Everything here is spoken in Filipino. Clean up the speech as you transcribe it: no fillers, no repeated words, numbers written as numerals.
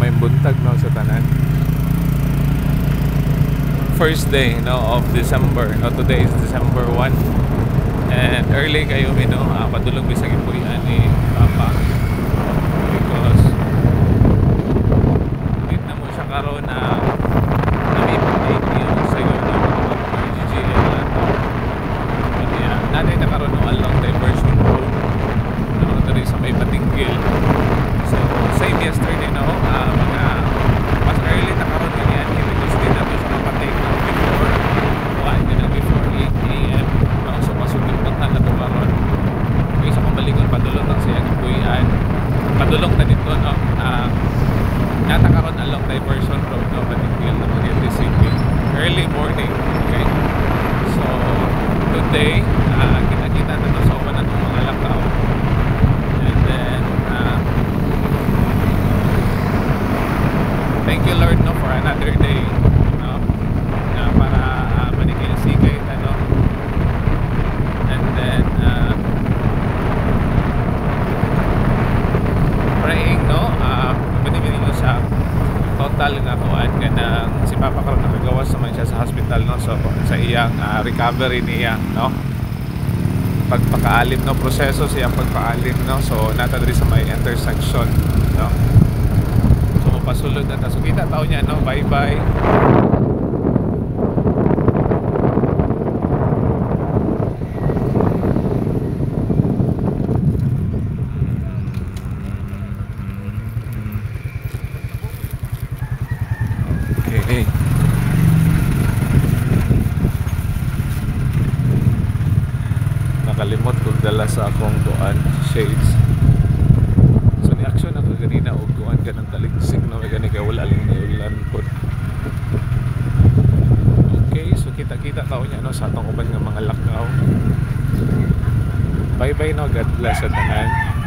may buntag no sa tanan. First day no of December. No, today is December 1. And early kayo no, padulong bisag ipuyan ni Papa. Because dito na mo siya karon na na-update niyo sa iyo ng GGL natin. Kaya natin na karon no along diversion road. No, dito sa may Batinggil. So same yesterday no, mga mas early na karon ganyan because din nato siya kapatid no before kuhaan din before 8 AM. No, so masugid pa na to karon. Kaya sa pambalikon padulong lang siya ipuyan. Padulong na dito no. Nata karon along diversion road no Batinggil na Magete City early morning. Okay, so today kita-kita na to sa uban ng mga lakaw. And then thank you Lord no for another day no na para manikil sikay no. And then praying no binibigyan nyo sa total nga kuan nga nang si Papa karon nakagawas naman siya sa hospital no, so sa iyang recovery niya no, pagpakaalim no proseso siyang pagpaalim no, so nata diri sa may intersection no, so mapasulod na ta, so kita tao niya no, bye bye. Okay. Nakalimot kog dala sa akong kuan shades. So ni action ako ganina og kuan kanang taligsik no gani kay wala lang ulan pod. Okay, so kita-kita tao niya no sa atong uban nga mga lakaw. Bye bye no, God bless sa tanan.